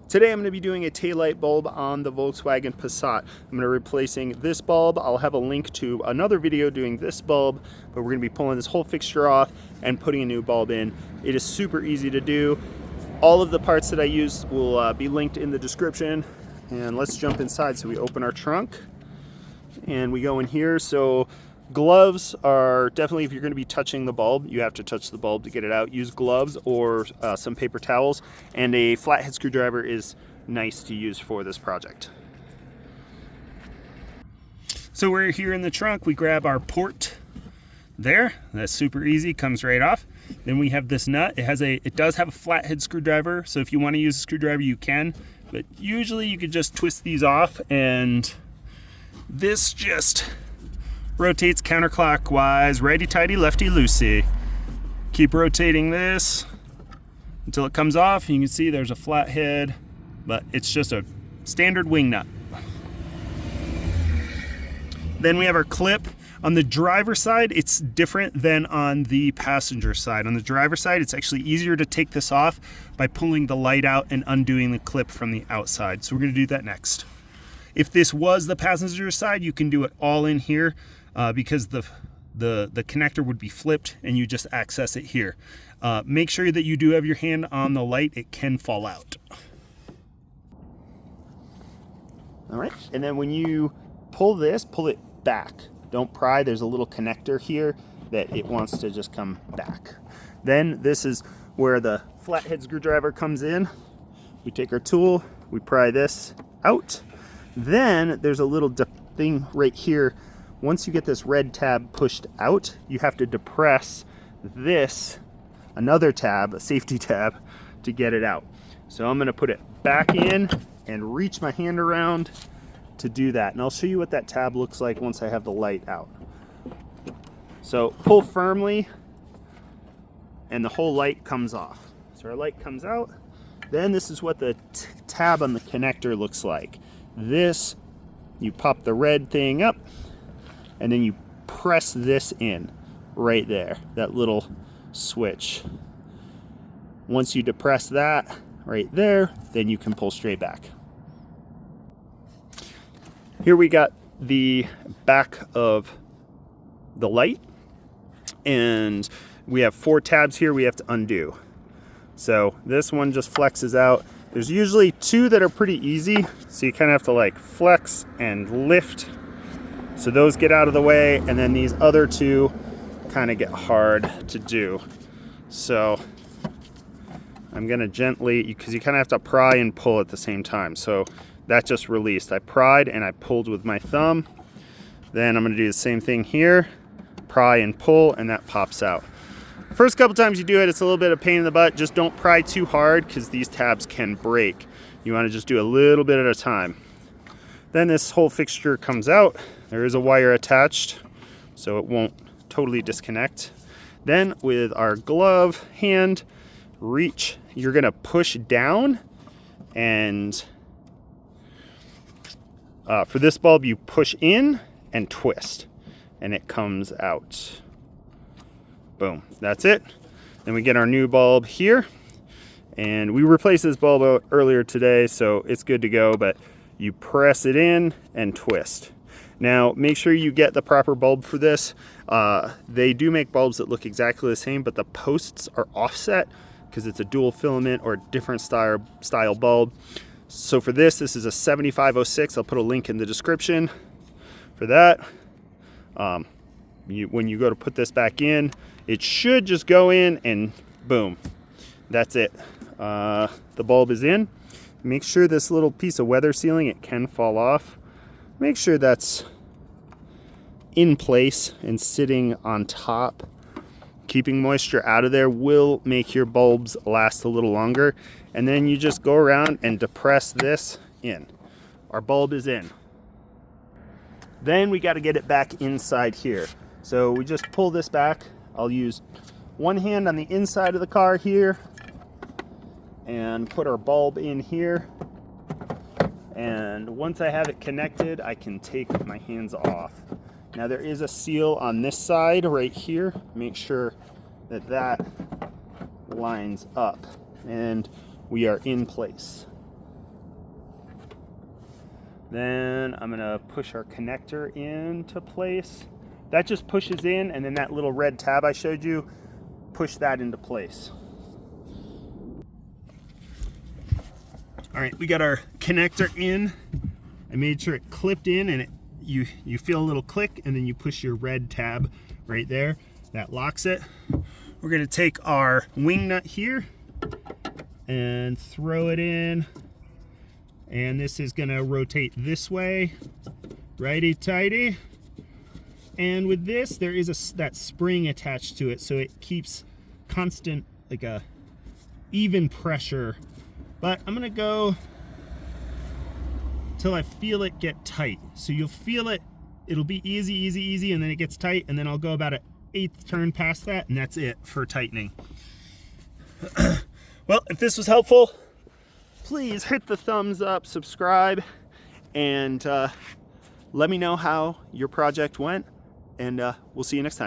Today I'm going to be doing a taillight bulb on the Volkswagen Passat. I'm going to be replacing this bulb. I'll have a link to another video doing this bulb, but we're going to be pulling this whole fixture off and putting a new bulb in. It is super easy to do. All of the parts that I use will be linked in the description. And let's jump inside. So we open our trunk and we go in here. So gloves are definitely, if you're going to be touching the bulb, you have to touch the bulb to get it out. Use gloves or some paper towels, and a flathead screwdriver is nice to use for this project. So we're here in the trunk. We grab our port there. That's super easy, comes right off. Then we have this nut. It does have a flathead screwdriver, so if you want to use a screwdriver you can, but usually you could just twist these off, and this just rotates counterclockwise, righty-tighty, lefty-loosey. Keep rotating this until it comes off. You can see there's a flathead, but it's just a standard wing nut. Then we have our clip. On the driver's side, it's different than on the passenger side. On the driver's side, it's actually easier to take this off by pulling the light out and undoing the clip from the outside. So we're going to do that next. If this was the passenger side, you can do it all in here. Because the connector would be flipped and you just access it here. Make sure that you do have your hand on the light. It can fall out. All right, and then when you pull this, pull it back. Don't pry. There's a little connector here that it wants to just come back. Then this is where the flathead screwdriver comes in. We take our tool, we pry this out. Then there's a little thing right here. Once you get this red tab pushed out, you have to depress this, another tab, a safety tab, to get it out. So I'm gonna put it back in and reach my hand around to do that. And I'll show you what that tab looks like once I have the light out. So pull firmly and the whole light comes off. So our light comes out. Then this is what the tab on the connector looks like. This, you pop the red thing up, and then you press this in right there, that little switch. Once you depress that right there, then you can pull straight back. Here we got the back of the light, and we have 4 tabs here we have to undo. So this one just flexes out. There's usually 2 that are pretty easy, so you kind of have to like flex and lift. So those get out of the way, and then these other 2 kind of get hard to do. So I'm gonna gently, because you kind of have to pry and pull at the same time. So that just released. I pried and I pulled with my thumb. Then I'm gonna do the same thing here, pry and pull, and that pops out. First couple times you do it, it's a little bit of pain in the butt. Just don't pry too hard because these tabs can break. You wanna just do a little bit at a time. Then this whole fixture comes out. There is a wire attached, so it won't totally disconnect. Then with our glove hand, reach, you're gonna push down, and for this bulb, you push in and twist, and it comes out. Boom, that's it. Then we get our new bulb here, and we replaced this bulb earlier today, so it's good to go, but you press it in and twist. Now, make sure you get the proper bulb for this. They do make bulbs that look exactly the same, but the posts are offset because it's a dual filament or different style bulb. So for this is a 7506. I'll put a link in the description for that. When you go to put this back in, it should just go in and boom, that's it. The bulb is in. Make sure this little piece of weather sealing, it can fall off. Make sure that's in place and sitting on top. Keeping moisture out of there will make your bulbs last a little longer. And then you just go around and depress this in. Our bulb is in. Then we got to get it back inside here. So we just pull this back. I'll use one hand on the inside of the car here and put our bulb in here. And once I have it connected, I can take my hands off. Now there is a seal on this side right here. Make sure that that lines up and we are in place. Then I'm gonna push our connector into place. That just pushes in, and then that little red tab I showed you, push that into place. All right, we got our connector in. I made sure it clipped in, and you feel a little click, and then you push your red tab right there. That locks it. We're gonna take our wing nut here and throw it in, and this is gonna rotate this way, righty tighty. And with this, there is that spring attached to it, so it keeps constant, like a even pressure. But I'm gonna go till I feel it get tight. So you'll feel it, it'll be easy, easy, easy, and then it gets tight, and then I'll go about an 1/8 turn past that, and that's it for tightening. Well, if this was helpful, please hit the thumbs up, subscribe, and let me know how your project went, and we'll see you next time.